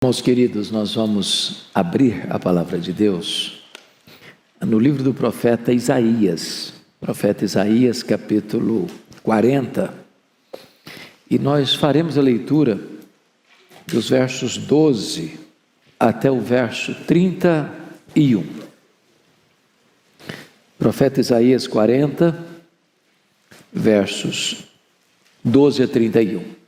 Meus queridos, nós vamos abrir a palavra de Deus no livro do profeta Isaías, capítulo 40, e nós faremos a leitura dos versos 12 até o verso 31. Profeta Isaías 40, versos 12 a 31.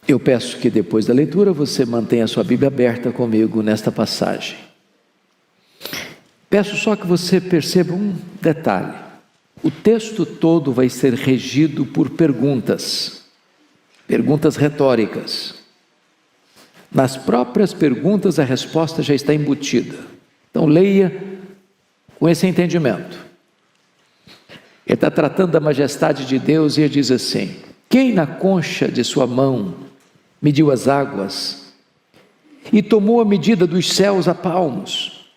Eu peço que depois da leitura você mantenha a sua Bíblia aberta comigo nesta passagem. Peço só que você perceba um detalhe. O texto todo vai ser regido por perguntas retóricas. Nas próprias perguntas a resposta já está embutida. Então leia com esse entendimento. Ele está tratando da majestade de Deus e ele diz assim: quem na concha de sua mão mediu as águas e tomou a medida dos céus a palmos?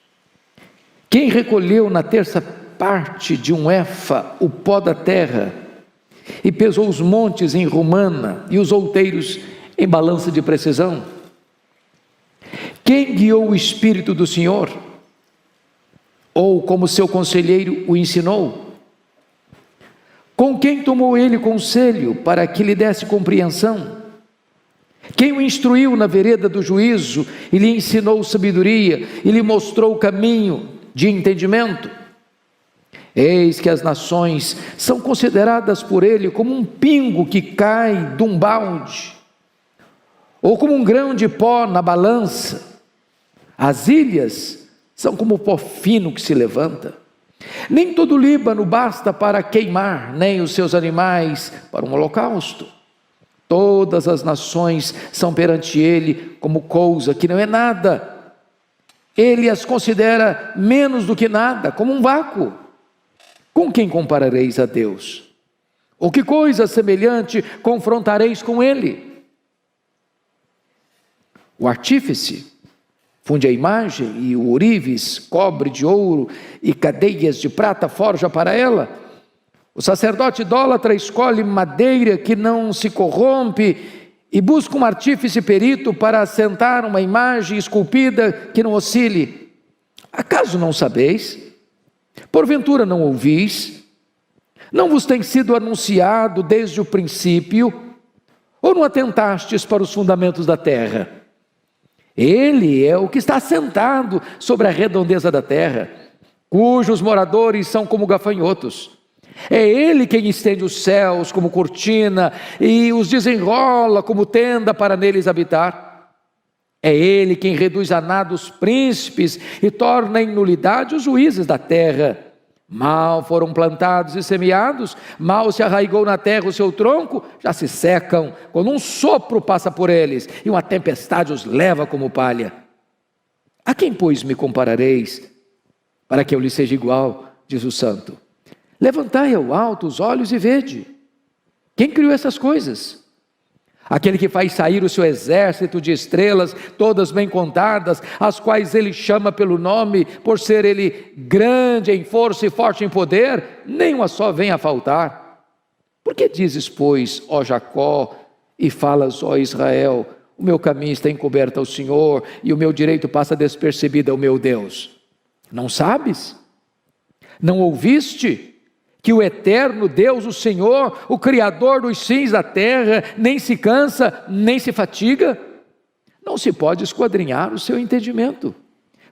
Quem recolheu na terça parte de um éfa o pó da terra e pesou os montes em romana e os outeiros em balança de precisão? Quem guiou o Espírito do Senhor? Ou como seu conselheiro o ensinou? Com quem tomou ele conselho para que lhe desse compreensão? Quem o instruiu na vereda do juízo e lhe ensinou sabedoria e lhe mostrou o caminho de entendimento? Eis que as nações são consideradas por ele como um pingo que cai de um balde, ou como um grão de pó na balança. As ilhas são como o pó fino que se levanta. Nem todo o Líbano basta para queimar, nem os seus animais para um holocausto. Todas as nações são perante ele como coisa que não é nada. Ele as considera menos do que nada, como um vácuo. Com quem comparareis a Deus? Ou que coisa semelhante confrontareis com ele? O artífice funde a imagem e o ourives cobre de ouro e cadeias de prata forja para ela. O sacerdote idólatra escolhe madeira que não se corrompe e busca um artífice perito para assentar uma imagem esculpida que não oscile. Acaso não sabeis? Porventura não ouvis? Não vos tem sido anunciado desde o princípio? Ou não atentastes para os fundamentos da terra? Ele é o que está assentado sobre a redondeza da terra, cujos moradores são como gafanhotos. É ele quem estende os céus como cortina e os desenrola como tenda para neles habitar. É ele quem reduz a nada os príncipes e torna em nulidade os juízes da terra. Mal foram plantados e semeados, mal se arraigou na terra o seu tronco, já se secam, quando um sopro passa por eles e uma tempestade os leva como palha. A quem, pois, me comparareis, para que eu lhe seja igual, diz o santo? Levantai ao alto os olhos e vede. Quem criou essas coisas? Aquele que faz sair o seu exército de estrelas, todas bem contadas, as quais ele chama pelo nome, por ser ele grande em força e forte em poder, nem uma só vem a faltar. Por que dizes, pois, ó Jacó, e falas, ó Israel, o meu caminho está encoberto ao Senhor, e o meu direito passa despercebido ao meu Deus? Não sabes? Não ouviste? Que o eterno Deus, o Senhor, o Criador dos fins da terra, nem se cansa, nem se fatiga? Não se pode esquadrinhar o seu entendimento.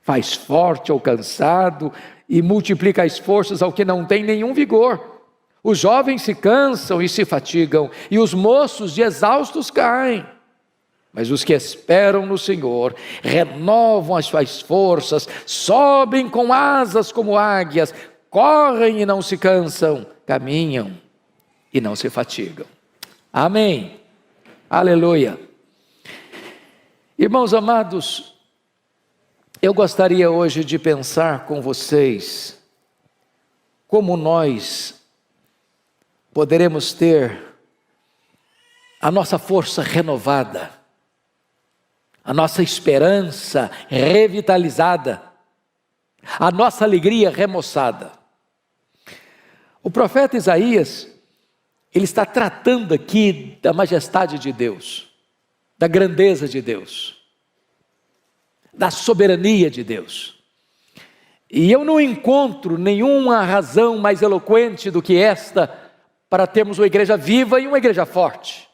Faz forte ao cansado e multiplica as forças ao que não tem nenhum vigor. Os jovens se cansam e se fatigam, e os moços de exaustos caem. Mas os que esperam no Senhor renovam as suas forças, sobem com asas como águias, correm e não se cansam, caminham e não se fatigam. Amém. Aleluia. Irmãos amados, eu gostaria hoje de pensar com vocês como nós poderemos ter a nossa força renovada, a nossa esperança revitalizada, a nossa alegria remoçada. O profeta Isaías, ele está tratando aqui da majestade de Deus, da grandeza de Deus, da soberania de Deus. E eu não encontro nenhuma razão mais eloquente do que esta para termos uma igreja viva e uma igreja forte.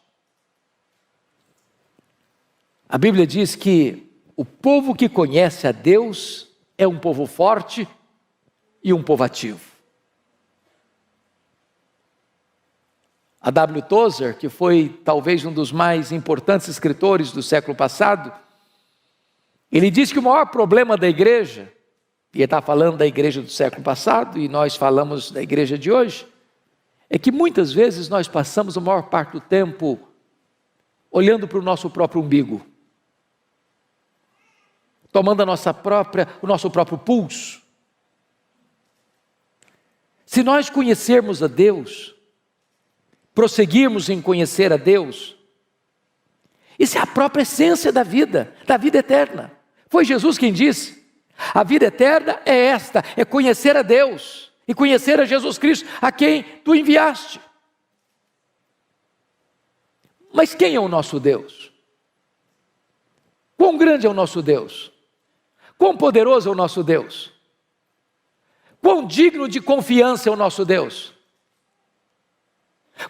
A Bíblia diz que o povo que conhece a Deus é um povo forte e um povo ativo. A W. Tozer, que foi talvez um dos mais importantes escritores do século passado, ele diz que o maior problema da igreja, e ele está falando da igreja do século passado, e nós falamos da igreja de hoje, é que muitas vezes nós passamos a maior parte do tempo olhando para o nosso próprio umbigo, tomando o nosso próprio pulso. Se nós conhecermos a Deus, prosseguirmos em conhecer a Deus, isso é a própria essência da vida eterna. Foi Jesus quem disse: a vida eterna é esta, é conhecer a Deus e conhecer a Jesus Cristo, a quem tu enviaste. Mas quem é o nosso Deus? Quão grande é o nosso Deus? Quão poderoso é o nosso Deus? Quão digno de confiança é o nosso Deus?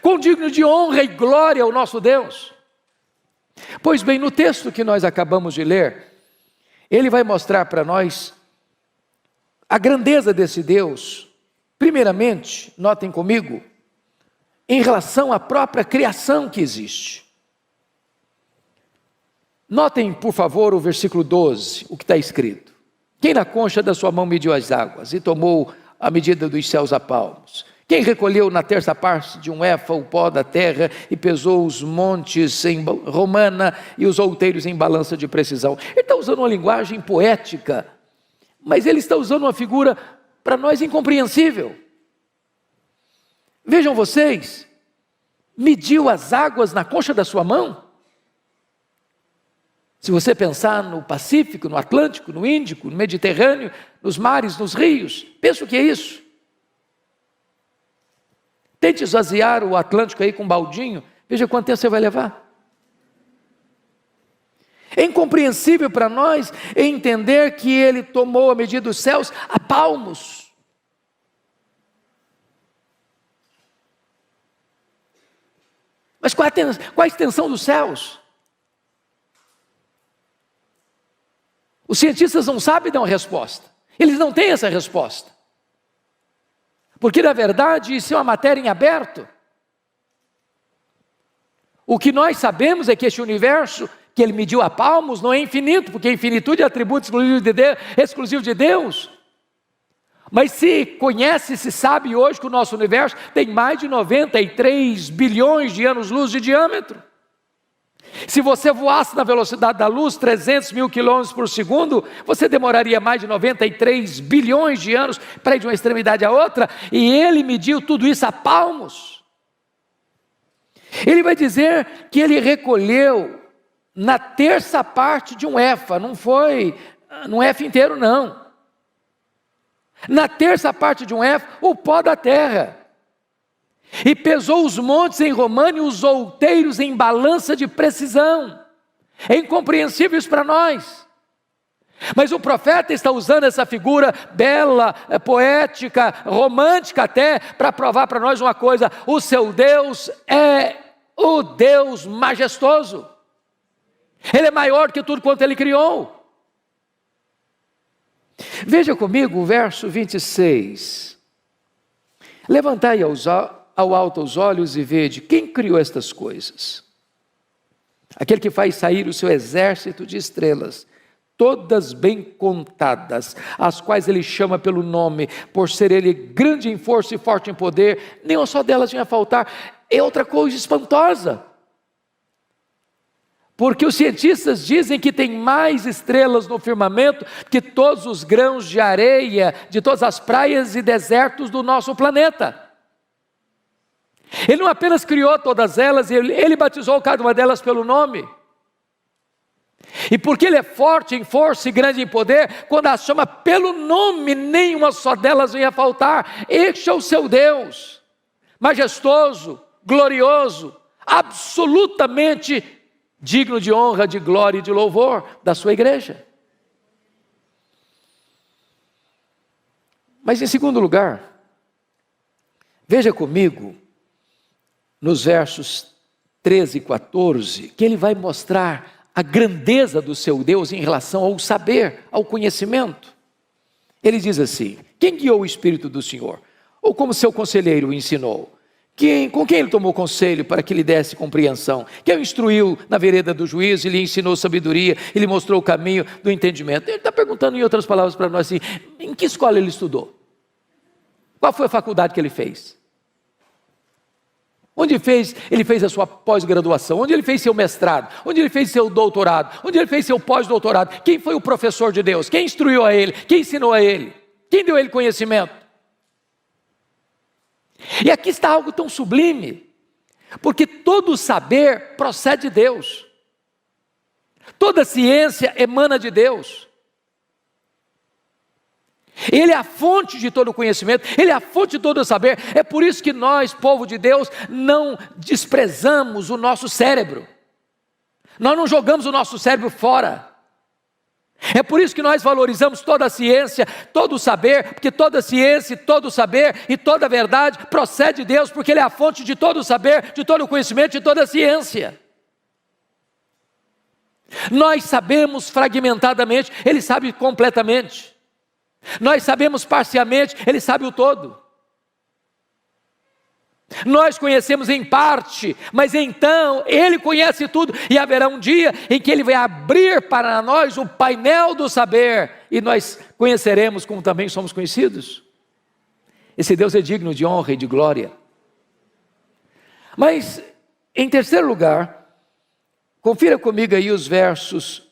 Quão digno de honra e glória é o nosso Deus? Pois bem, no texto que nós acabamos de ler, ele vai mostrar para nós a grandeza desse Deus. Primeiramente, notem comigo, em relação à própria criação que existe. Notem, por favor, o versículo 12, o que está escrito: quem na concha da sua mão mediu as águas e tomou a medida dos céus a palmos? Quem recolheu na terça parte de um éfa o pó da terra e pesou os montes em romana e os outeiros em balança de precisão? Ele está usando uma linguagem poética, mas ele está usando uma figura para nós incompreensível. Vejam vocês, mediu as águas na concha da sua mão? Se você pensar no Pacífico, no Atlântico, no Índico, no Mediterrâneo, nos mares, nos rios, pensa o que é isso? Tente esvaziar o Atlântico aí com um baldinho, veja quanto tempo você vai levar. É incompreensível para nós entender que ele tomou a medida dos céus a palmos. Mas qual a extensão dos céus? Os cientistas não sabem dar uma resposta. Eles não têm essa resposta. Porque, na verdade, isso é uma matéria em aberto. O que nós sabemos é que este universo, que ele mediu a palmos, não é infinito, porque a infinitude é atributo exclusivo de Deus. Mas se conhece, se sabe hoje que o nosso universo tem mais de 93 bilhões de anos-luz de diâmetro. Se você voasse na velocidade da luz, 300 mil quilômetros por segundo, você demoraria mais de 93 bilhões de anos para ir de uma extremidade a outra, e ele mediu tudo isso a palmos. Ele vai dizer que ele recolheu na terça parte de um éfa, não foi num éfa inteiro não. Na terça parte de um éfa, o pó da terra. E pesou os montes em romana e os outeiros em balança de precisão. É incompreensível isso para nós. Mas o profeta está usando essa figura bela, poética, romântica até, para provar para nós uma coisa: o seu Deus é o Deus majestoso. Ele é maior que tudo quanto ele criou. Veja comigo o verso 26. Levantai ao alto os olhos e vede quem criou estas coisas. Aquele que faz sair o seu exército de estrelas, todas bem contadas, as quais ele chama pelo nome, por ser ele grande em força e forte em poder, nenhuma só delas vinha a faltar. É outra coisa espantosa. Porque os cientistas dizem que tem mais estrelas no firmamento que todos os grãos de areia de todas as praias e desertos do nosso planeta. Ele não apenas criou todas elas, ele batizou cada uma delas pelo nome. E porque ele é forte em força e grande em poder, quando as chama pelo nome, nenhuma só delas ia faltar. Este é o seu Deus, majestoso, glorioso, absolutamente digno de honra, de glória e de louvor da sua igreja. Mas em segundo lugar, veja comigo nos versos 13 e 14, que ele vai mostrar a grandeza do seu Deus em relação ao saber, ao conhecimento. Ele diz assim: quem guiou o Espírito do Senhor? Ou como seu conselheiro o ensinou? Com quem ele tomou conselho para que lhe desse compreensão? Quem o instruiu na vereda do juízo e lhe ensinou sabedoria e lhe mostrou o caminho do entendimento? Ele está perguntando em outras palavras para nós assim: em que escola ele estudou? Qual foi a faculdade que ele fez? Onde ele fez a sua pós-graduação? Onde ele fez seu mestrado? Onde ele fez seu doutorado? Onde ele fez seu pós-doutorado? Quem foi o professor de Deus? Quem instruiu a ele? Quem ensinou a ele? Quem deu a ele conhecimento? E aqui está algo tão sublime, porque todo saber procede de Deus, toda ciência emana de Deus. Ele é a fonte de todo conhecimento, Ele é a fonte de todo saber. É por isso que nós, povo de Deus, não desprezamos o nosso cérebro, nós não jogamos o nosso cérebro fora. É por isso que nós valorizamos toda a ciência, todo o saber, porque toda ciência, todo saber e toda verdade procede de Deus, porque Ele é a fonte de todo o saber, de todo o conhecimento, de toda a ciência. Nós sabemos fragmentadamente, Ele sabe completamente. Nós sabemos parcialmente, Ele sabe o todo. Nós conhecemos em parte, mas então Ele conhece tudo, e haverá um dia em que Ele vai abrir para nós o painel do saber, e nós conheceremos como também somos conhecidos. Esse Deus é digno de honra e de glória. Mas, em terceiro lugar, confira comigo aí os versos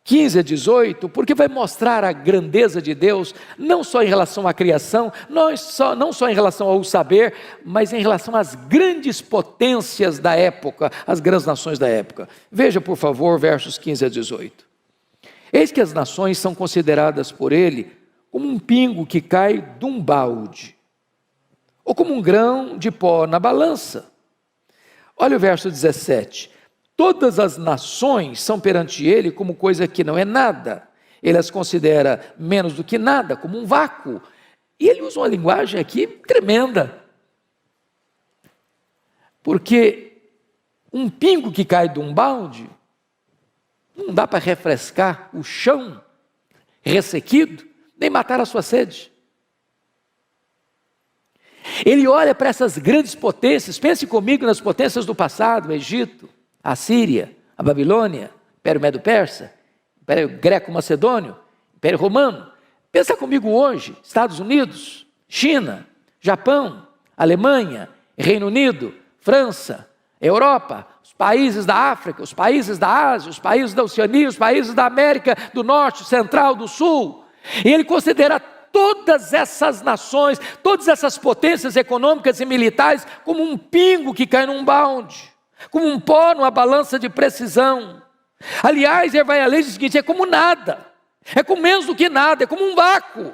15 a 18, porque vai mostrar a grandeza de Deus, não só em relação à criação, não só em relação ao saber, mas em relação às grandes potências da época, as grandes nações da época. Veja, por favor, versos 15 a 18. Eis que as nações são consideradas por ele como um pingo que cai de um balde, ou como um grão de pó na balança. Olha o verso 17. Todas as nações são perante ele como coisa que não é nada. Ele as considera menos do que nada, como um vácuo. E ele usa uma linguagem aqui tremenda. Porque um pingo que cai de um balde, não dá para refrescar o chão ressequido, nem matar a sua sede. Ele olha para essas grandes potências, pense comigo nas potências do passado, o Egito, a Síria, a Babilônia, Império Medo-Persa, Império Greco-Macedônio, Império Romano. Pensa comigo hoje, Estados Unidos, China, Japão, Alemanha, Reino Unido, França, Europa, os países da África, os países da Ásia, os países da Oceania, os países da América do Norte, Central, do Sul. E ele considera todas essas nações, todas essas potências econômicas e militares como um pingo que cai num balde, como um pó numa balança de precisão. Aliás, ele vai além do seguinte: é como nada, é como menos do que nada, é como um vácuo.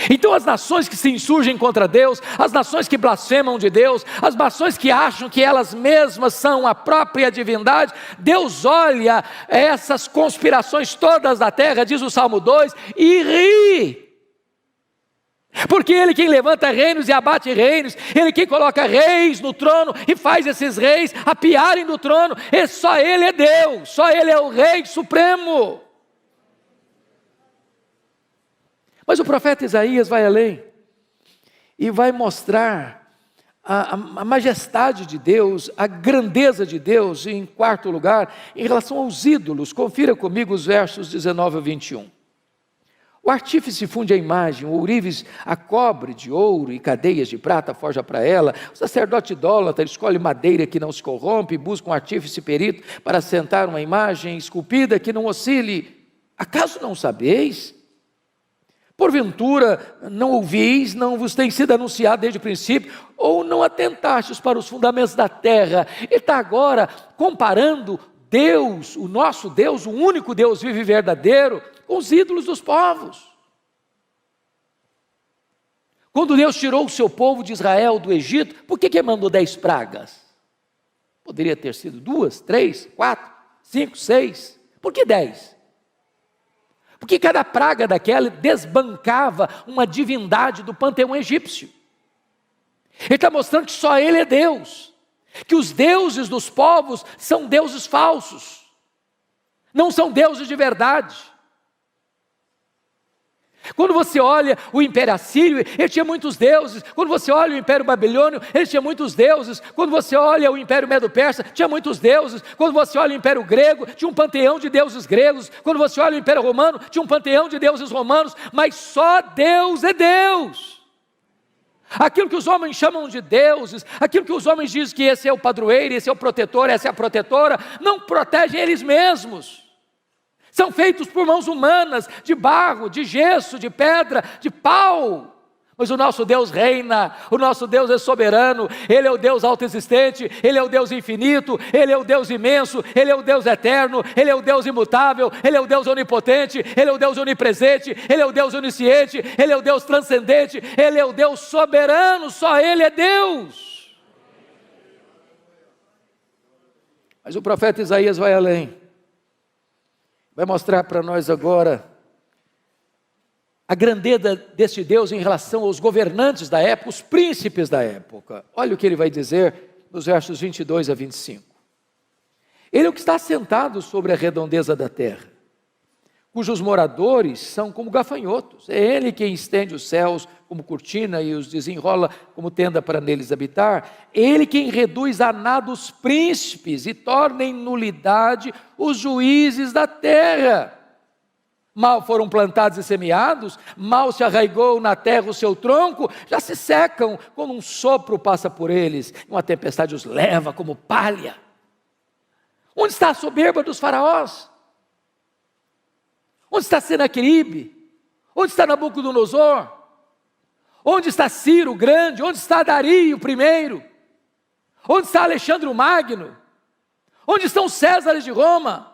Então as nações que se insurgem contra Deus, as nações que blasfemam de Deus, as nações que acham que elas mesmas são a própria divindade, Deus olha essas conspirações todas da terra, diz o Salmo 2, e ri. Porque Ele quem levanta reinos e abate reinos, Ele quem coloca reis no trono e faz esses reis apiarem do trono, e só Ele é Deus, só Ele é o Rei Supremo. Mas o profeta Isaías vai além e vai mostrar a majestade de Deus, a grandeza de Deus, em quarto lugar, em relação aos ídolos. Confira comigo os versos 19 a 21. O artífice funde a imagem, o ourives a cobre de ouro e cadeias de prata forja para ela. O sacerdote idólatra escolhe madeira que não se corrompe e busca um artífice perito para assentar uma imagem esculpida que não oscile. Acaso não sabeis? Porventura não ouvis, não vos tem sido anunciado desde o princípio, ou não atentastes para os fundamentos da terra? Ele está agora comparando Deus, o nosso Deus, o único Deus vivo e verdadeiro, com os ídolos dos povos. Quando Deus tirou o seu povo de Israel do Egito, por que mandou 10 pragas? Poderia ter sido 2, 3, 4, 5, 6. Por que 10? Porque cada praga daquela desbancava uma divindade do panteão egípcio. Ele está mostrando que só Ele é Deus. Que os deuses dos povos são deuses falsos. Não são deuses de verdade. Quando você olha o Império Assírio, ele tinha muitos deuses. Quando você olha o Império Babilônio, ele tinha muitos deuses. Quando você olha o Império Medo-Persa, tinha muitos deuses. Quando você olha o Império Grego, tinha um panteão de deuses gregos. Quando você olha o Império Romano, tinha um panteão de deuses romanos. Mas só Deus é Deus. Aquilo que os homens chamam de deuses, aquilo que os homens dizem que esse é o padroeiro, esse é o protetor, essa é a protetora, não protegem eles mesmos. São feitos por mãos humanas, de barro, de gesso, de pedra, de pau. Mas o nosso Deus reina, o nosso Deus é soberano, Ele é o Deus autoexistente, Ele é o Deus infinito, Ele é o Deus imenso, Ele é o Deus eterno, Ele é o Deus imutável, Ele é o Deus onipotente, Ele é o Deus onipresente, Ele é o Deus onisciente, Ele é o Deus transcendente, Ele é o Deus soberano, só Ele é Deus. Mas o profeta Isaías vai além. Vai mostrar para nós agora a grandeza deste Deus em relação aos governantes da época, os príncipes da época. Olha o que ele vai dizer nos versos 22 a 25. Ele é o que está assentado sobre a redondeza da terra, cujos moradores são como gafanhotos. É Ele quem estende os céus como cortina e os desenrola como tenda para neles habitar. Ele quem reduz a nada os príncipes e torna em nulidade os juízes da terra. Mal foram plantados e semeados, mal se arraigou na terra o seu tronco, já se secam quando um sopro passa por eles, uma tempestade os leva como palha. Onde está a soberba dos faraós? Onde está Senaqueribe? Onde está Nabucodonosor? Onde está Ciro o Grande? Onde está Dario I? Onde está Alexandre o Magno? Onde estão os Césares de Roma?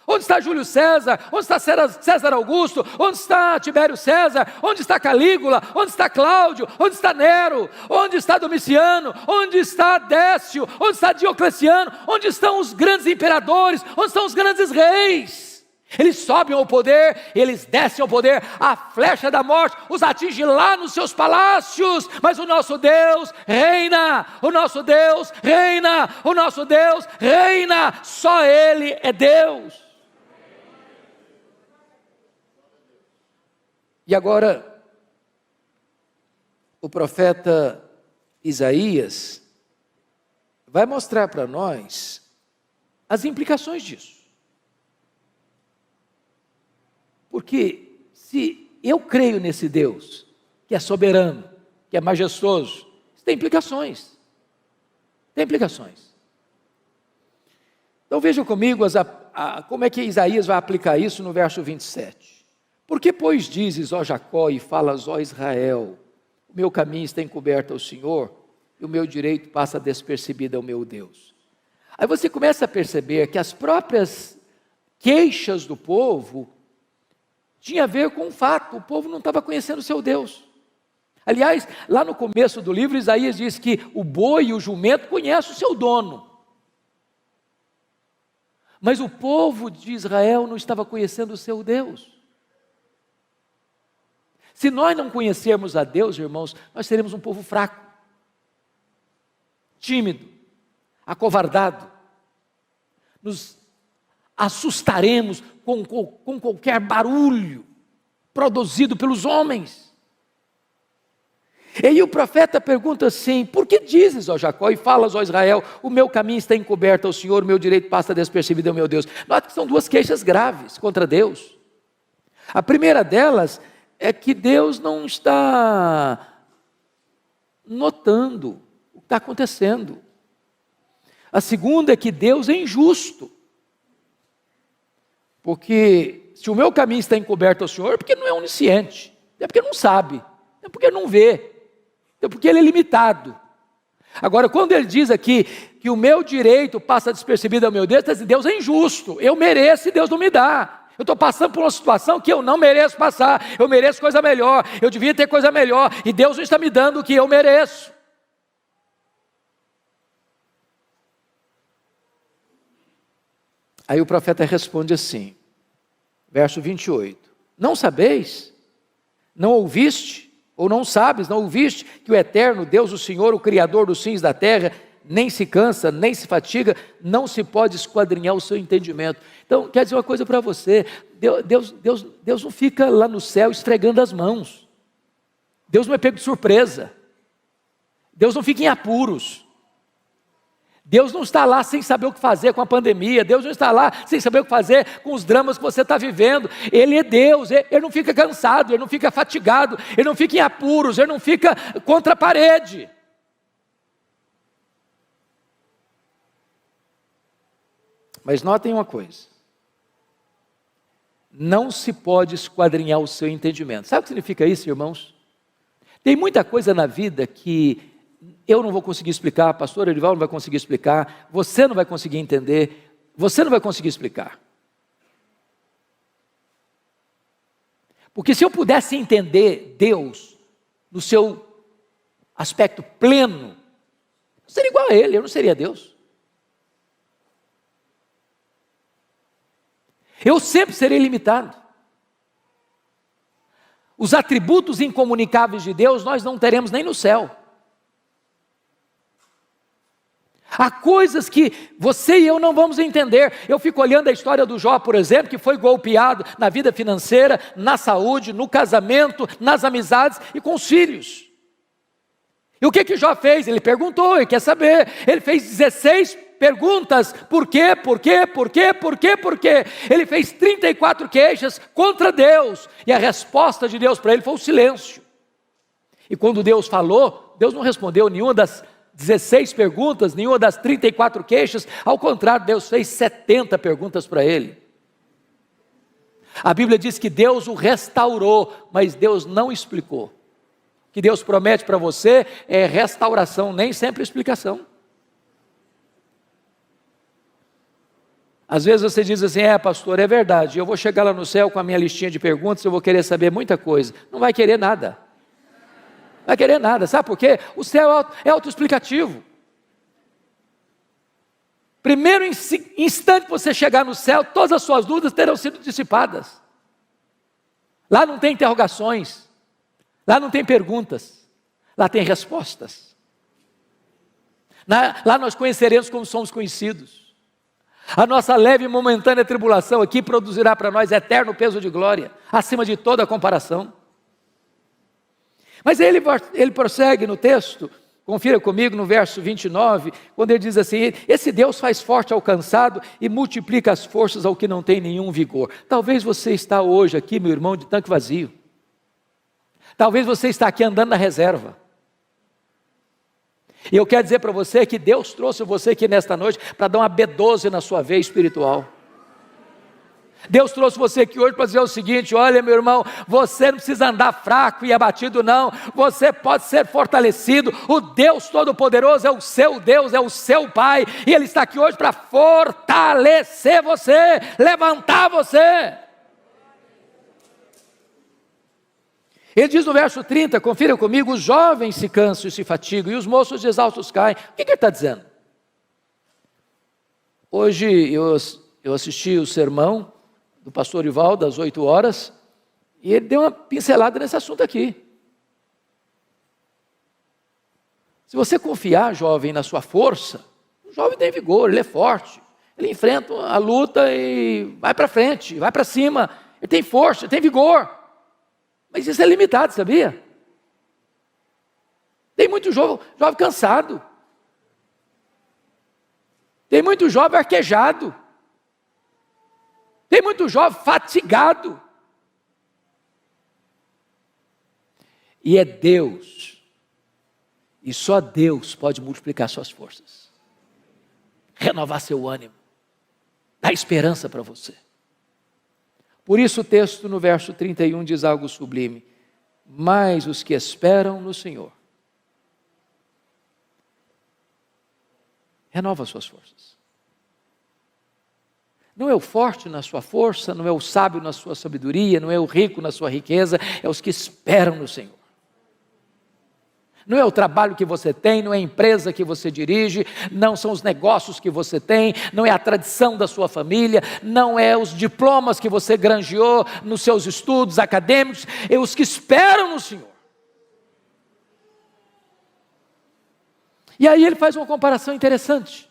Onde está Júlio César? Onde está César Augusto? Onde está Tibério César? Onde está Calígula? Onde está Cláudio? Onde está Nero? Onde está Domiciano? Onde está Décio? Onde está Diocleciano? Onde estão os grandes imperadores? Onde estão os grandes reis? Eles sobem ao poder, eles descem ao poder, a flecha da morte os atinge lá nos seus palácios, mas o nosso Deus reina, o nosso Deus reina, o nosso Deus reina, só Ele é Deus. E agora, o profeta Isaías vai mostrar para nós as implicações disso. Porque se eu creio nesse Deus, que é soberano, que é majestoso, isso tem implicações. Tem implicações. Então vejam comigo como é que Isaías vai aplicar isso no verso 27. Por que, pois, dizes, ó Jacó, e falas, ó Israel, o meu caminho está encoberto ao Senhor, e o meu direito passa despercebido ao meu Deus. Aí você começa a perceber que as próprias queixas do povo tinha a ver com o fato, o povo não estava conhecendo o seu Deus. Aliás, lá no começo do livro, Isaías diz que o boi e o jumento conhecem o seu dono. Mas o povo de Israel não estava conhecendo o seu Deus. Se nós não conhecermos a Deus, irmãos, nós seremos um povo fraco, tímido, acovardado. Nos assustaremos com qualquer barulho produzido pelos homens. E aí o profeta pergunta assim: por que dizes, ó Jacó, e falas, ó Israel, o meu caminho está encoberto ao Senhor, o meu direito passa despercebido ao meu Deus? Nota que são duas queixas graves contra Deus. A primeira delas é que Deus não está notando o que está acontecendo. A segunda é que Deus é injusto. Porque se o meu caminho está encoberto ao Senhor, é porque não é onisciente, é porque não sabe, é porque não vê, é porque Ele é limitado. Agora, quando Ele diz aqui que o meu direito passa despercebido ao meu Deus, está dizendo, Deus é injusto, eu mereço e Deus não me dá. Eu estou passando por uma situação que eu não mereço passar. Eu mereço coisa melhor. Eu devia ter coisa melhor. E Deus não está me dando o que eu mereço. Aí o profeta responde assim, verso 28. Não sabeis? Não ouviste? Ou não sabes, não ouviste que o eterno Deus, o Senhor, o Criador dos fins da terra, nem se cansa, nem se fatiga, não se pode esquadrinhar o seu entendimento. Então, quer dizer uma coisa para você, Deus não fica lá no céu esfregando as mãos. Deus não é pego de surpresa. Deus não fica em apuros. Deus não está lá sem saber o que fazer com a pandemia. Deus não está lá sem saber o que fazer com os dramas que você está vivendo. Ele é Deus, ele não fica cansado, ele não fica fatigado, ele não fica em apuros, ele não fica contra a parede. Mas notem uma coisa, não se pode esquadrinhar o seu entendimento. Sabe o que significa isso, irmãos? Tem muita coisa na vida que eu não vou conseguir explicar, pastor Erival não vai conseguir explicar, você não vai conseguir entender, você não vai conseguir explicar. Porque se eu pudesse entender Deus no seu aspecto pleno, eu seria igual a Ele, eu não seria Deus. Eu sempre serei limitado. Os atributos incomunicáveis de Deus nós não teremos nem no céu. Há coisas que você e eu não vamos entender. Eu fico olhando a história do Jó, por exemplo, que foi golpeado na vida financeira, na saúde, no casamento, nas amizades e com os filhos. E o que Jó fez? Ele perguntou, ele quer saber. Ele fez 16 perguntas, por quê, por quê, por quê, por quê, por quê? Ele fez 34 queixas contra Deus, e a resposta de Deus para ele foi o silêncio. E quando Deus falou, Deus não respondeu nenhuma das 16 perguntas, nenhuma das 34 queixas, ao contrário, Deus fez 70 perguntas para ele. A Bíblia diz que Deus o restaurou, mas Deus não explicou. O que Deus promete para você é restauração, nem sempre explicação. Às vezes você diz assim, pastor, é verdade, eu vou chegar lá no céu com a minha listinha de perguntas, eu vou querer saber muita coisa. Não vai querer nada. Não vai querer nada, sabe por quê? O céu é autoexplicativo. Primeiro instante que você chegar no céu, todas as suas dúvidas terão sido dissipadas. Lá não tem interrogações, lá não tem perguntas, lá tem respostas. Lá nós conheceremos como somos conhecidos. A nossa leve e momentânea tribulação aqui produzirá para nós eterno peso de glória, acima de toda comparação. Mas ele prossegue no texto, confira comigo no verso 29, quando ele diz assim, esse Deus faz forte ao cansado e multiplica as forças ao que não tem nenhum vigor. Talvez você está hoje aqui, meu irmão, de tanque vazio. Talvez você está aqui andando na reserva. E eu quero dizer para você que Deus trouxe você aqui nesta noite para dar uma B12 na sua veia espiritual. Deus trouxe você aqui hoje para dizer o seguinte, olha meu irmão, você não precisa andar fraco e abatido não, você pode ser fortalecido, o Deus Todo-Poderoso é o seu Deus, é o seu Pai, e Ele está aqui hoje para fortalecer você, levantar você. Ele diz no verso 30, confira comigo, os jovens se cansam e se fatigam, e os moços exaustos caem. O que ele está dizendo? Hoje eu assisti o sermão do pastor Ival, das 8 horas, e ele deu uma pincelada nesse assunto aqui. Se você confiar, jovem, na sua força, o jovem tem vigor, ele é forte, ele enfrenta a luta e vai para frente, vai para cima, ele tem força, ele tem vigor. Mas isso é limitado, sabia? Tem muito jovem cansado. Tem muito jovem arquejado. Tem muito jovem fatigado. E é Deus, e só Deus pode multiplicar suas forças, renovar seu ânimo, dar esperança para você. Por isso o texto no verso 31 diz algo sublime, mas os que esperam no Senhor, renova suas forças. Não é o forte na sua força, não é o sábio na sua sabedoria, não é o rico na sua riqueza, é os que esperam no Senhor. Não é o trabalho que você tem, não é a empresa que você dirige, não são os negócios que você tem, não é a tradição da sua família, não é os diplomas que você granjeou nos seus estudos acadêmicos, é os que esperam no Senhor. E aí ele faz uma comparação interessante.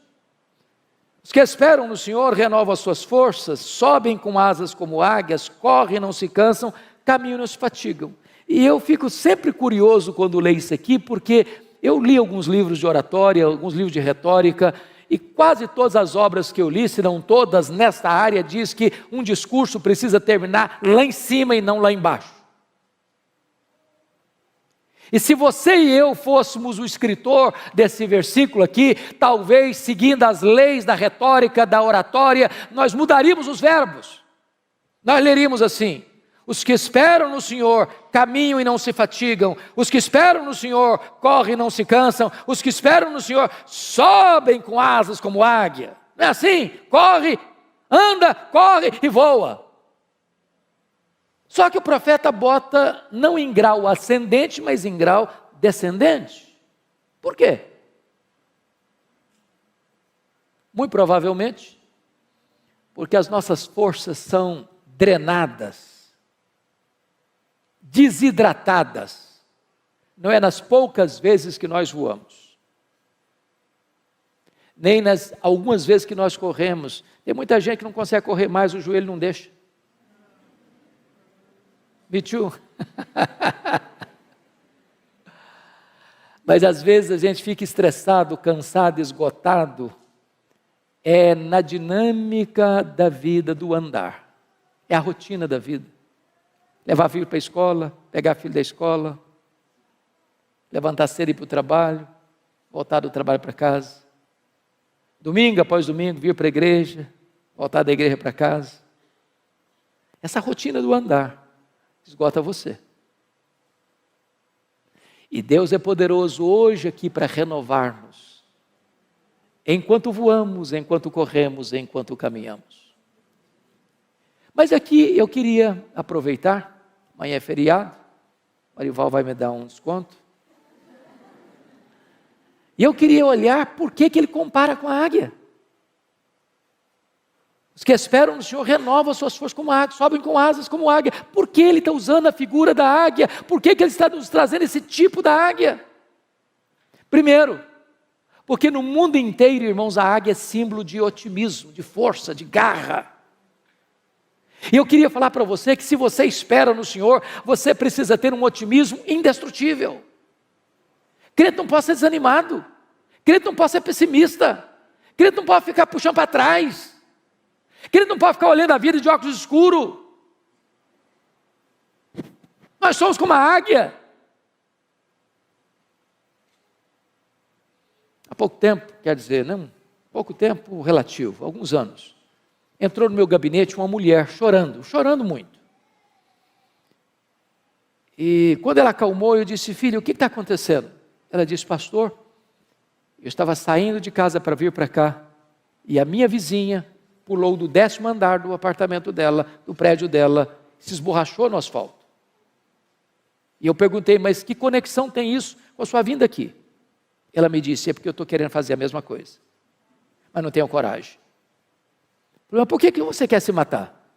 Os que esperam no Senhor renovam as suas forças, sobem com asas como águias, correm e não se cansam, caminham e não se fatigam. E eu fico sempre curioso quando leio isso aqui, porque eu li alguns livros de oratória, alguns livros de retórica, e quase todas as obras que eu li, se não todas, nesta área, diz que um discurso precisa terminar lá em cima e não lá embaixo. E se você e eu fôssemos o escritor desse versículo aqui, talvez seguindo as leis da retórica, da oratória, nós mudaríamos os verbos. Nós leríamos assim: os que esperam no Senhor caminham e não se fatigam, os que esperam no Senhor correm e não se cansam, os que esperam no Senhor sobem com asas como águia. Não é assim? Corre, anda, corre e voa. Só que o profeta bota não em grau ascendente, mas em grau descendente. Por quê? Muito provavelmente, porque as nossas forças são drenadas, desidratadas. Não é nas poucas vezes que nós voamos, nem nas algumas vezes que nós corremos. Tem muita gente que não consegue correr mais, o joelho não deixa. Me too. Mas às vezes a gente fica estressado, cansado, esgotado. É na dinâmica da vida, do andar. É a rotina da vida. Levar filho para a escola, pegar filho da escola, levantar cedo e ir para o trabalho, voltar do trabalho para casa. Domingo após domingo, vir para a igreja, voltar da igreja para casa. Essa rotina do andar esgota você. E Deus é poderoso hoje aqui para renovar-nos. Enquanto voamos, enquanto corremos, enquanto caminhamos. Mas aqui eu queria aproveitar, amanhã é feriado, Marival vai me dar um desconto. E eu queria olhar por que ele compara com a águia. Os que esperam no Senhor renovam as suas forças como águia, sobem com asas como águia. Por que ele está usando a figura da águia? Por que ele está nos trazendo esse tipo da águia? Primeiro, porque no mundo inteiro, irmãos, a águia é símbolo de otimismo, de força, de garra. E eu queria falar para você que se você espera no Senhor, você precisa ter um otimismo indestrutível. Crente não pode ser desanimado, crente não pode ser pessimista, crente não pode ficar puxando para trás. Crente não pode ficar olhando a vida de óculos escuros. Nós somos como a águia. Há pouco tempo, quer dizer, não, pouco tempo relativo, alguns anos, entrou no meu gabinete uma mulher chorando muito. E quando ela acalmou, eu disse: filha, o que está acontecendo? Ela disse: pastor, eu estava saindo de casa para vir para cá, e a minha vizinha pulou do 10º andar do apartamento dela, do prédio dela, se esborrachou no asfalto. E eu perguntei: mas que conexão tem isso com a sua vinda aqui? Ela me disse: é porque eu estou querendo fazer a mesma coisa, mas não tenho coragem. Eu falei: mas por que você quer se matar?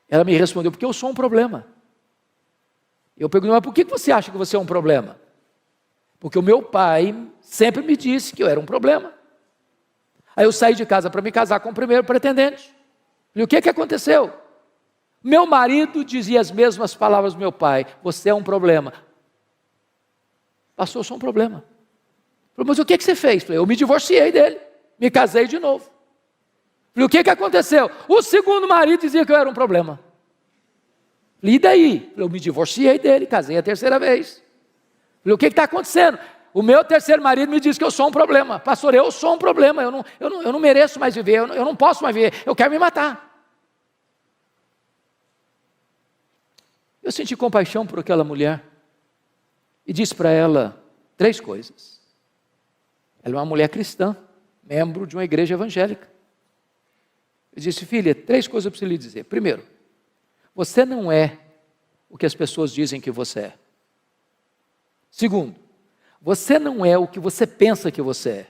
Ela me respondeu: porque eu sou um problema. Eu perguntei: mas por que você acha que você é um problema? Porque o meu pai sempre me disse que eu era um problema. Aí eu saí de casa para me casar com o primeiro pretendente. Falei: o que aconteceu? Meu marido dizia as mesmas palavras do meu pai: você é um problema. Pastor, eu sou um problema. Falei: mas o que você fez? Falei: eu me divorciei dele, me casei de novo. Falei: o que aconteceu? O segundo marido dizia que eu era um problema. Falei: e daí? Falei: eu me divorciei dele, casei a terceira vez. Falei: o que está acontecendo? O meu terceiro marido me diz que eu sou um problema. Pastor, eu sou um problema, eu não mereço mais viver, eu não posso mais viver, eu quero me matar. Eu senti compaixão por aquela mulher e disse para ela 3 coisas. Ela é uma mulher cristã, membro de uma igreja evangélica. Eu Eu disse: filha, 3 coisas eu preciso lhe dizer. Primeiro, você não é o que as pessoas dizem que você é. Segundo, você não é o que você pensa que você é.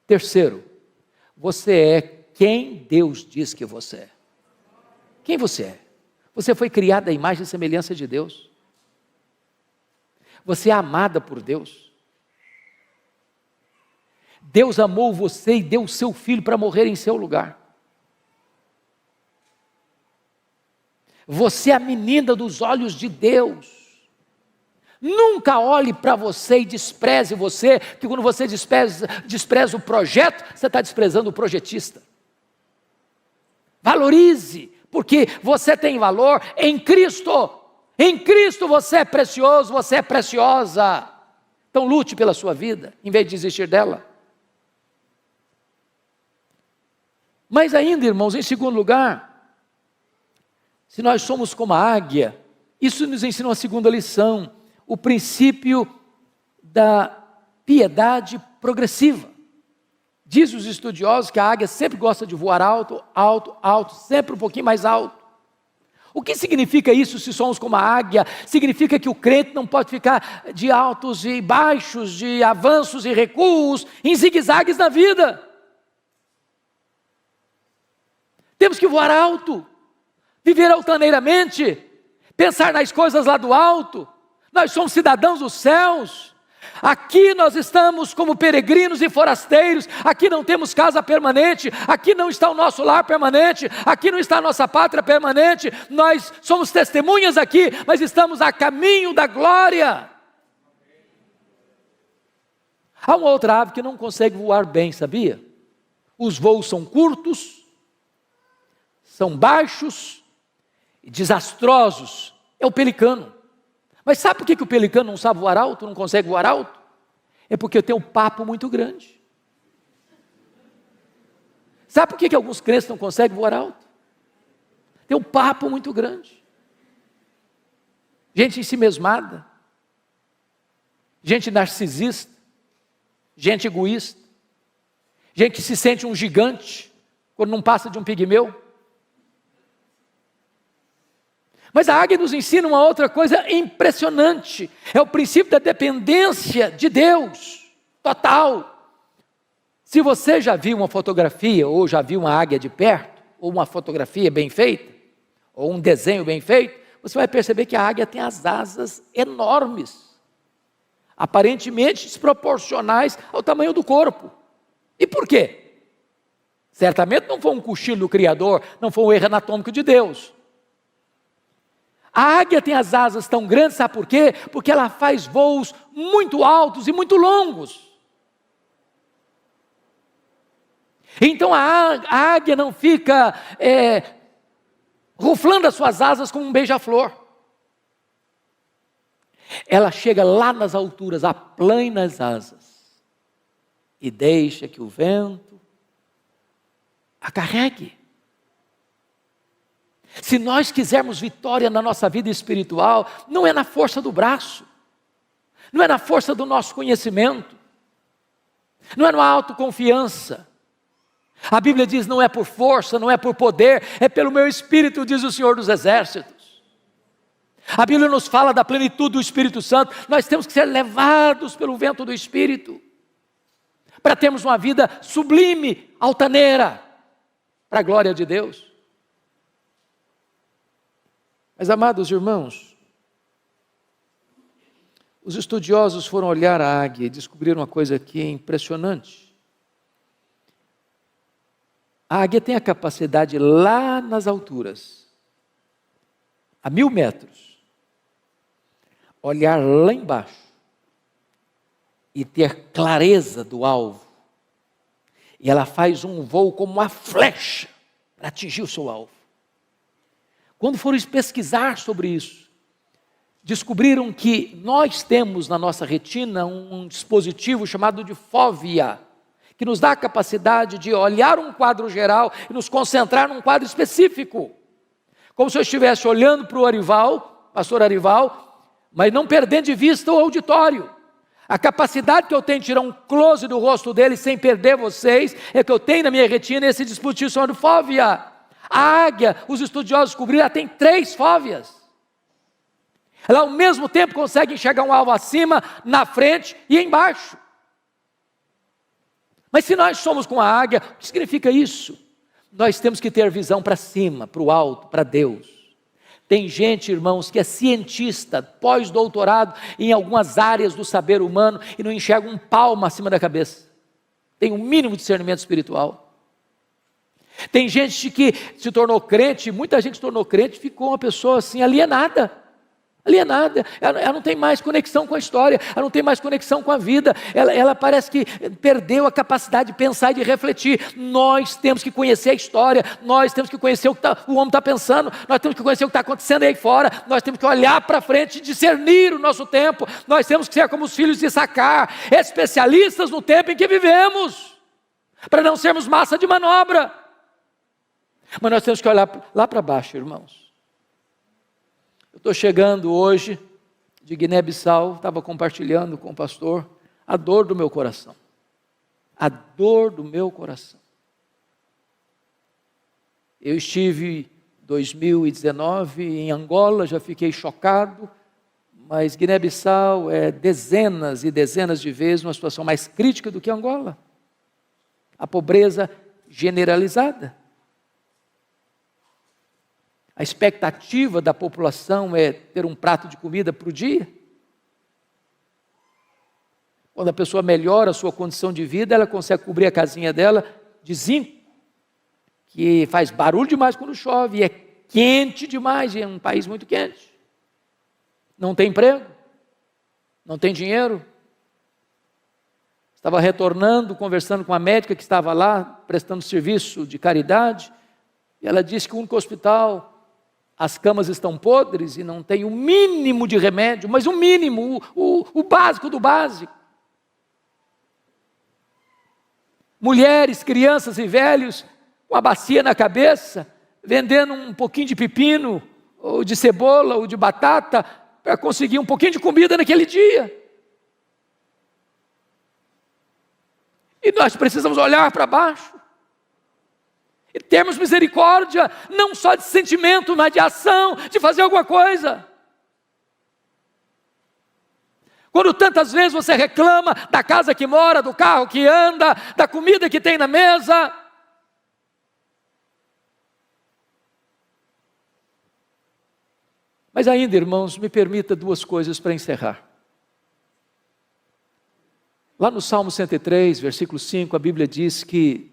Terceiro, você é quem Deus diz que você é. Quem você é? Você foi criado à imagem e semelhança de Deus. Você é amada por Deus. Deus amou você e deu o seu filho para morrer em seu lugar. Você é a menina dos olhos de Deus. Nunca olhe para você e despreze você, que quando você despreza o projeto, você está desprezando o projetista. Valorize, porque você tem valor em Cristo. Em Cristo você é precioso, você é preciosa. Então lute pela sua vida, em vez de desistir dela. Mas ainda, irmãos, em segundo lugar, se nós somos como a águia, isso nos ensina uma segunda lição, o princípio da piedade progressiva. Diz os estudiosos que a águia sempre gosta de voar alto, alto, alto, sempre um pouquinho mais alto. O que significa isso se somos como a águia? Significa que o crente não pode ficar de altos e baixos, de avanços e recuos, em zigue-zagues na vida. Temos que voar alto, viver altaneiramente, pensar nas coisas lá do alto. Nós somos cidadãos dos céus. Aqui nós estamos como peregrinos e forasteiros. Aqui não temos casa permanente. Aqui não está o nosso lar permanente. Aqui não está a nossa pátria permanente. Nós somos testemunhas aqui, mas estamos a caminho da glória. Há uma outra ave que não consegue voar bem, sabia? Os voos são curtos, são baixos e desastrosos. É o pelicano. Mas sabe por que o pelicano não sabe voar alto, não consegue voar alto? É porque tem um papo muito grande. Sabe por que alguns crentes não conseguem voar alto? Tem um papo muito grande. Gente ensimesmada, gente narcisista, gente egoísta, gente que se sente um gigante quando não passa de um pigmeu. Mas a águia nos ensina uma outra coisa impressionante, é o princípio da dependência de Deus, total. Se você já viu uma fotografia, ou já viu uma águia de perto, ou uma fotografia bem feita, ou um desenho bem feito, você vai perceber que a águia tem as asas enormes, aparentemente desproporcionais ao tamanho do corpo. E por quê? Certamente não foi um cochilo do Criador, não foi um erro anatômico de Deus. A águia tem as asas tão grandes, sabe por quê? Porque ela faz voos muito altos e muito longos. Então a águia não fica ruflando as suas asas como um beija-flor. Ela chega lá nas alturas, aplana as asas e deixa que o vento a carregue. Se nós quisermos vitória na nossa vida espiritual, não é na força do braço, não é na força do nosso conhecimento, não é na autoconfiança. A Bíblia diz: não é por força, não é por poder, é pelo meu Espírito, diz o Senhor dos Exércitos. A Bíblia nos fala da plenitude do Espírito Santo. Nós temos que ser levados pelo vento do Espírito, para termos uma vida sublime, altaneira, para a glória de Deus. Mas, amados irmãos, os estudiosos foram olhar a águia e descobriram uma coisa aqui impressionante. A águia tem a capacidade lá nas alturas, a 1000 metros, olhar lá embaixo e ter clareza do alvo. E ela faz um voo como uma flecha para atingir o seu alvo. Quando foram pesquisar sobre isso, descobriram que nós temos na nossa retina um dispositivo chamado de fóvea, que nos dá a capacidade de olhar um quadro geral e nos concentrar num quadro específico. Como se eu estivesse olhando para o Arival, pastor Arival, mas não perdendo de vista o auditório. A capacidade que eu tenho de tirar um close do rosto dele sem perder vocês, é que eu tenho na minha retina esse dispositivo chamado fóvea. A águia, os estudiosos descobriram, ela tem 3 fóveas. Ela ao mesmo tempo consegue enxergar um alvo acima, na frente e embaixo. Mas se nós somos com a águia, o que significa isso? Nós temos que ter visão para cima, para o alto, para Deus. Tem gente, irmãos, que é cientista, pós-doutorado em algumas áreas do saber humano e não enxerga um palmo acima da cabeça. Tem um mínimo de discernimento espiritual. Tem gente que se tornou crente, muita gente se tornou crente e ficou uma pessoa assim alienada. Ela não tem mais conexão com a história, ela não tem mais conexão com a vida, ela parece que perdeu a capacidade de pensar e de refletir. Nós temos que conhecer a história, nós temos que conhecer o que o homem está pensando, nós temos que conhecer o que está acontecendo aí fora, nós temos que olhar para frente e discernir o nosso tempo, nós temos que ser como os filhos de Issacar, especialistas no tempo em que vivemos, para não sermos massa de manobra. Mas nós temos que olhar lá para baixo, irmãos. Eu estou chegando hoje de Guiné-Bissau, estava compartilhando com o pastor a dor do meu coração. A dor do meu coração. Eu estive em 2019 em Angola, já fiquei chocado, mas Guiné-Bissau é dezenas e dezenas de vezes uma situação mais crítica do que Angola. A pobreza generalizada. A expectativa da população é ter um prato de comida por dia. Quando a pessoa melhora a sua condição de vida, ela consegue cobrir a casinha dela de zinco, que faz barulho demais quando chove, e é quente demais, e é um país muito quente. Não tem emprego, não tem dinheiro. Estava retornando, conversando com a médica que estava lá, prestando serviço de caridade, e ela disse que o único hospital, as camas estão podres e não tem o mínimo de remédio, mas o mínimo, o básico do básico. Mulheres, crianças e velhos com a bacia na cabeça, vendendo um pouquinho de pepino, ou de cebola, ou de batata, para conseguir um pouquinho de comida naquele dia. E nós precisamos olhar para baixo. E termos misericórdia, não só de sentimento, mas de ação, de fazer alguma coisa. Quando tantas vezes você reclama da casa que mora, do carro que anda, da comida que tem na mesa. Mas ainda, irmãos, me permita 2 coisas para encerrar. Lá no Salmo 103, versículo 5, a Bíblia diz que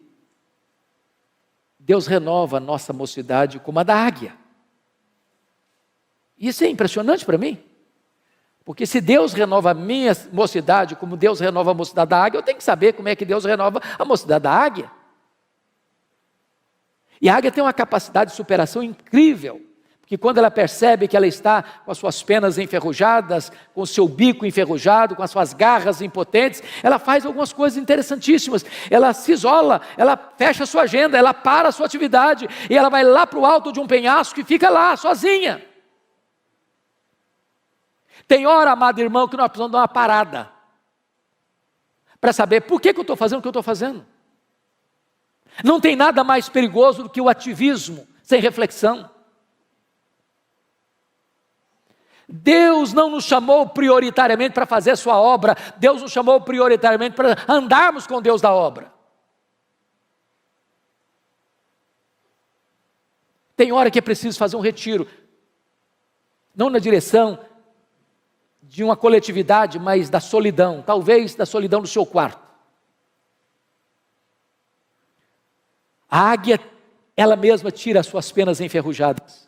Deus renova a nossa mocidade como a da águia. Isso é impressionante para mim. Porque se Deus renova a minha mocidade como Deus renova a mocidade da águia, eu tenho que saber como é que Deus renova a mocidade da águia. E a águia tem uma capacidade de superação incrível. Porque quando ela percebe que ela está com as suas penas enferrujadas, com o seu bico enferrujado, com as suas garras impotentes, ela faz algumas coisas interessantíssimas. Ela se isola, ela fecha a sua agenda, ela para a sua atividade, e ela vai lá para o alto de um penhasco e fica lá, sozinha. Tem hora, amado irmão, que nós precisamos dar uma parada, para saber por que eu estou fazendo o que eu estou fazendo. Não tem nada mais perigoso do que o ativismo, sem reflexão. Deus não nos chamou prioritariamente para fazer a sua obra, Deus nos chamou prioritariamente para andarmos com Deus da obra. Tem hora que é preciso fazer um retiro, não na direção de uma coletividade, mas da solidão, talvez da solidão do seu quarto. A águia, ela mesma tira as suas penas enferrujadas.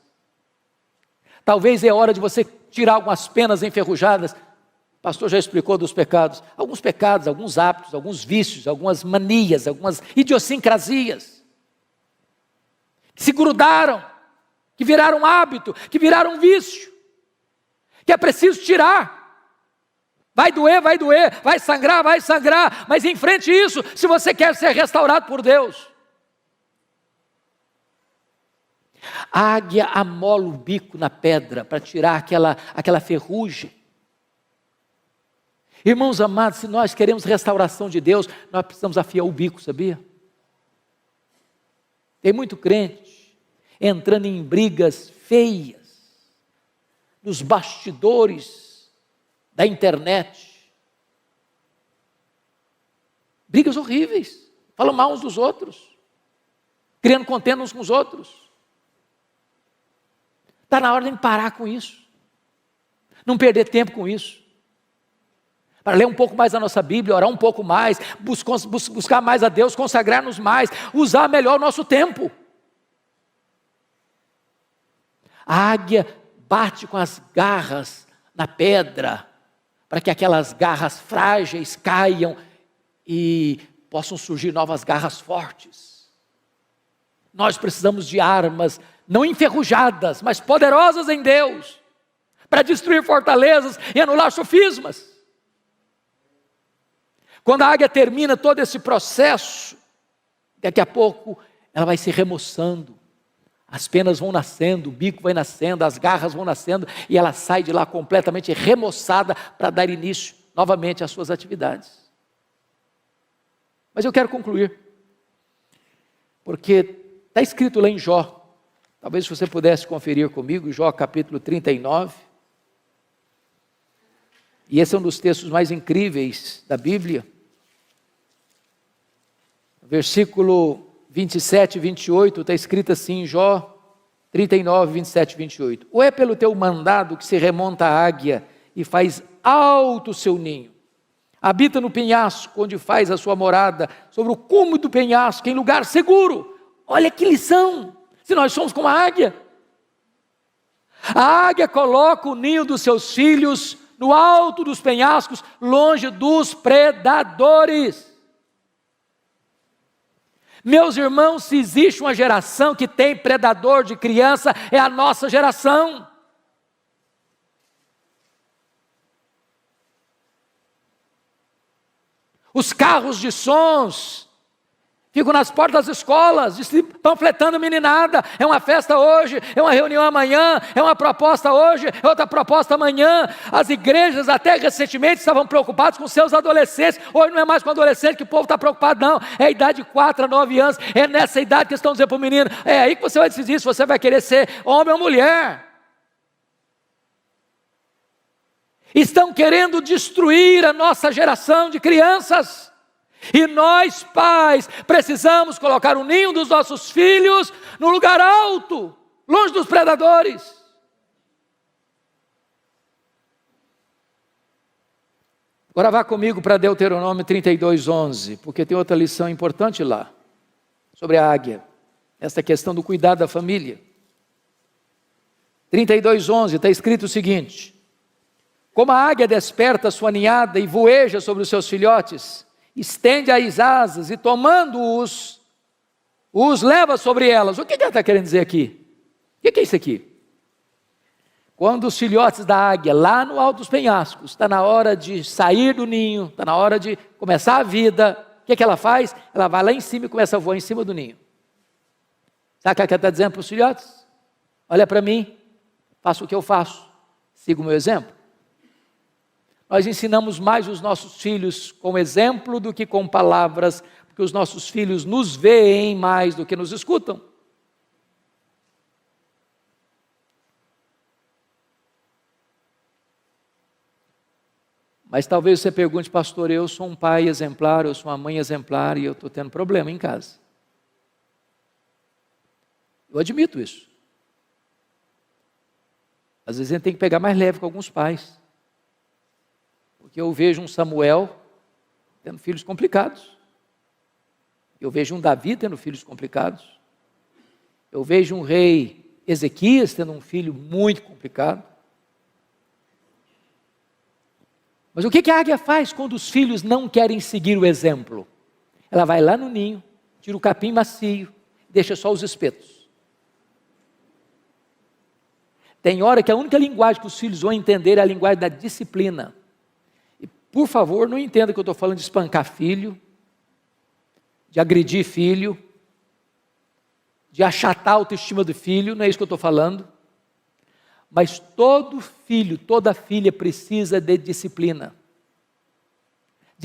Talvez é hora de você tirar algumas penas enferrujadas. O pastor já explicou dos pecados. Alguns pecados, alguns hábitos, alguns vícios, algumas manias, algumas idiosincrasias. Que se grudaram, que viraram hábito, que viraram vício. Que é preciso tirar. Vai doer, vai sangrar, mas enfrente isso se você quer ser restaurado por Deus. A águia amola o bico na pedra para tirar aquela ferrugem. Irmãos amados, se nós queremos restauração de Deus, nós precisamos afiar o bico, sabia? Tem muito crente entrando em brigas feias, nos bastidores da internet. Brigas horríveis, falam mal uns dos outros, criando contenda uns com os outros. Está na hora de parar com isso, não perder tempo com isso, para ler um pouco mais a nossa Bíblia, orar um pouco mais, buscar mais a Deus, consagrar-nos mais, usar melhor o nosso tempo. A águia bate com as garras na pedra, para que aquelas garras frágeis caiam e possam surgir novas garras fortes. Nós precisamos de armas, não enferrujadas, mas poderosas em Deus, para destruir fortalezas e anular sofismas. Quando a águia termina todo esse processo, daqui a pouco ela vai se remoçando, as penas vão nascendo, o bico vai nascendo, as garras vão nascendo, e ela sai de lá completamente remoçada para dar início novamente às suas atividades. Mas eu quero concluir, porque está escrito lá em Jó, talvez você pudesse conferir comigo, Jó capítulo 39, e esse é um dos textos mais incríveis da Bíblia, versículo 27 e 28, está escrito assim em Jó 39, 27 e 28. Ou é pelo teu mandado que se remonta a águia e faz alto o seu ninho, habita no penhasco onde faz a sua morada, sobre o cume do penhasco, em lugar seguro. Olha que lição, se nós somos como a águia. A águia coloca o ninho dos seus filhos no alto dos penhascos, longe dos predadores. Meus irmãos, se existe uma geração que tem predador de criança, é a nossa geração. Os carros de sons ficam nas portas das escolas, panfletando meninada. É uma festa hoje, é uma reunião amanhã, é uma proposta hoje, é outra proposta amanhã. As igrejas até recentemente estavam preocupadas com seus adolescentes. Hoje não é mais com adolescente que o povo está preocupado, não. É a idade de 4 a 9 anos, é nessa idade que estão dizendo para o menino, é aí que você vai decidir se você vai querer ser homem ou mulher. Estão querendo destruir a nossa geração de crianças. E nós, pais, precisamos colocar o ninho dos nossos filhos no lugar alto, longe dos predadores. Agora vá comigo para Deuteronômio 32:11, porque tem outra lição importante lá, sobre a águia, essa questão do cuidado da família. 32:11 está escrito o seguinte: como a águia desperta a sua ninhada e voeja sobre os seus filhotes, estende as asas e tomando-os, os leva sobre elas. O que ela está querendo dizer aqui? O que é isso aqui? Quando os filhotes da águia, lá no alto dos penhascos, está na hora de sair do ninho, está na hora de começar a vida, o que ela faz? Ela vai lá em cima e começa a voar em cima do ninho. Sabe o que ela está dizendo para os filhotes? Olha para mim, faça o que eu faço, siga o meu exemplo. Nós ensinamos mais os nossos filhos com exemplo do que com palavras, porque os nossos filhos nos veem mais do que nos escutam. Mas talvez você pergunte, pastor, eu sou um pai exemplar, eu sou uma mãe exemplar e eu estou tendo problema em casa. Eu admito isso. Às vezes a gente tem que pegar mais leve com alguns pais. Porque eu vejo um Samuel tendo filhos complicados. Eu vejo um Davi tendo filhos complicados. Eu vejo um rei Ezequias tendo um filho muito complicado. Mas o que a águia faz quando os filhos não querem seguir o exemplo? Ela vai lá no ninho, tira o capim macio, deixa só os espetos. Tem hora que a única linguagem que os filhos vão entender é a linguagem da disciplina. E, por favor, não entenda que eu estou falando de espancar filho, de agredir filho, de achatar a autoestima do filho, não é isso que eu estou falando. Mas todo filho, toda filha precisa de disciplina.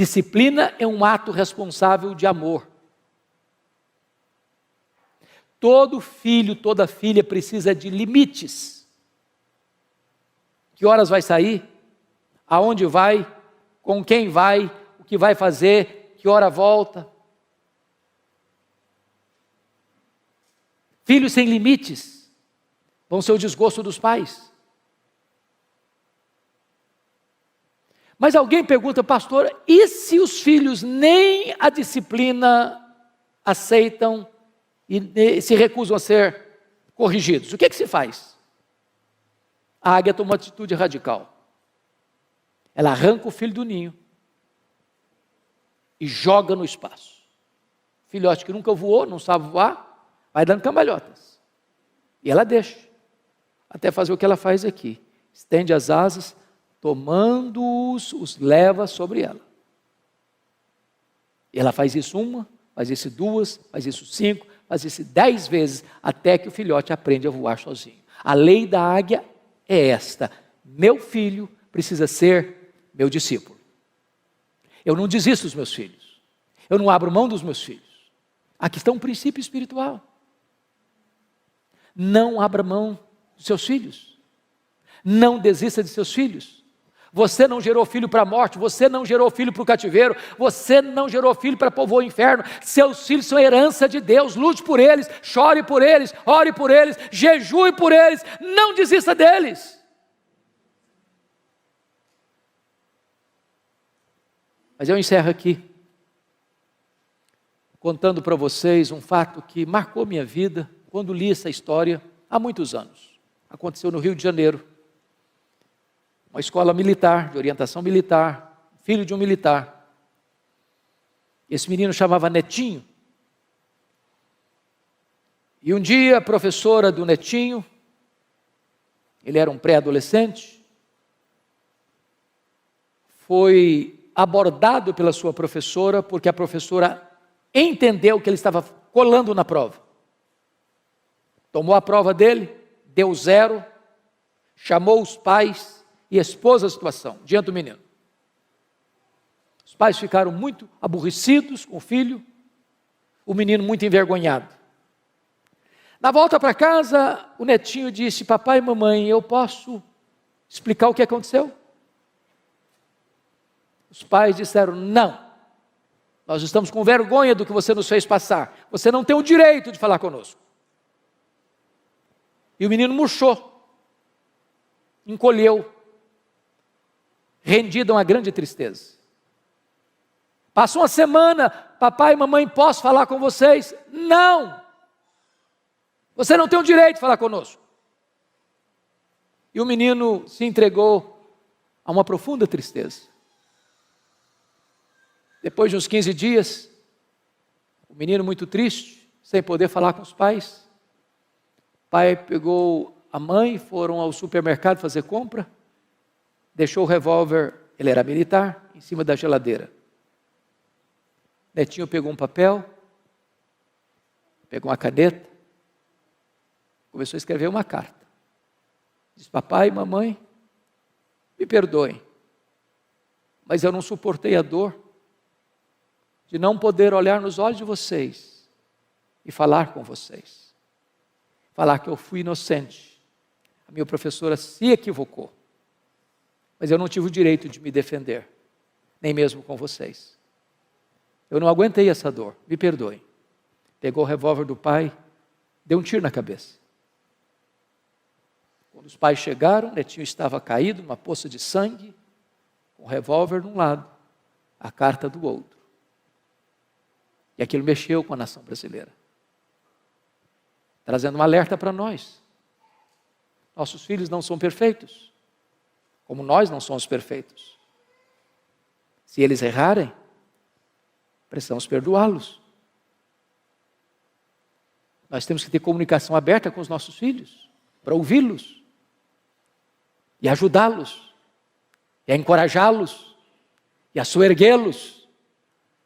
Disciplina é um ato responsável de amor. Todo filho, toda filha precisa de limites. Que horas vai sair? Aonde vai? Com quem vai? O que vai fazer? Que hora volta? Filhos sem limites vão ser o desgosto dos pais. Mas alguém pergunta, pastor, e se os filhos nem a disciplina aceitam e se recusam a ser corrigidos? O que se faz? A águia toma uma atitude radical. Ela arranca o filho do ninho e joga no espaço. Filhote que nunca voou, não sabe voar, vai dando cambalhotas. E ela deixa, até fazer o que ela faz aqui. Estende as asas, tomando-os, os leva sobre ela. E ela faz isso uma, faz isso duas, faz isso 5, faz isso 10 vezes, até que o filhote aprende a voar sozinho. A lei da águia é esta: meu filho precisa ser meu discípulo. Eu não desisto dos meus filhos. Eu não abro mão dos meus filhos. Aqui está um princípio espiritual. Não abra mão dos seus filhos. Não desista de seus filhos. Você não gerou filho para a morte, você não gerou filho para o cativeiro, você não gerou filho para povoar o inferno. Seus filhos são herança de Deus. Lute por eles, chore por eles, ore por eles, jejue por eles, não desista deles. Mas eu encerro aqui, contando para vocês um fato que marcou minha vida, quando li essa história, há muitos anos. Aconteceu no Rio de Janeiro. Uma escola militar, de orientação militar, filho de um militar. Esse menino chamava Netinho. E um dia a professora do Netinho, ele era um pré-adolescente, foi abordado pela sua professora, porque a professora entendeu que ele estava colando na prova. Tomou a prova dele, deu 0, chamou os pais e expôs a situação diante do menino. Os pais ficaram muito aborrecidos com o filho, o menino muito envergonhado. Na volta para casa, o Netinho disse: papai e mamãe, eu posso explicar o que aconteceu? Os pais disseram: não, nós estamos com vergonha do que você nos fez passar, você não tem o direito de falar conosco. E o menino murchou, encolheu, rendido a uma grande tristeza. Passou uma semana: papai e mamãe, posso falar com vocês? Não, você não tem o direito de falar conosco. E o menino se entregou a uma profunda tristeza. Depois de uns 15 dias, o menino muito triste, sem poder falar com os pais, o pai pegou a mãe, foram ao supermercado fazer compra, deixou o revólver, ele era militar, em cima da geladeira. Netinho pegou um papel, pegou uma caneta, começou a escrever uma carta. Diz: papai e mamãe, me perdoem, mas eu não suportei a dor de não poder olhar nos olhos de vocês e falar com vocês. Falar que eu fui inocente. A minha professora se equivocou. Mas eu não tive o direito de me defender, nem mesmo com vocês. Eu não aguentei essa dor, me perdoem. Pegou o revólver do pai, deu um tiro na cabeça. Quando os pais chegaram, o Netinho estava caído numa poça de sangue, com o revólver de um lado, a carta do outro. E aquilo mexeu com a nação brasileira, trazendo um alerta para nós. Nossos filhos não são perfeitos, como nós não somos perfeitos. Se eles errarem, precisamos perdoá-los. Nós temos que ter comunicação aberta com os nossos filhos, para ouvi-los, e ajudá-los, e a encorajá-los, e a soerguê-los,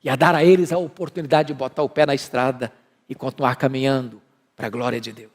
e a dar a eles a oportunidade de botar o pé na estrada e continuar caminhando para a glória de Deus.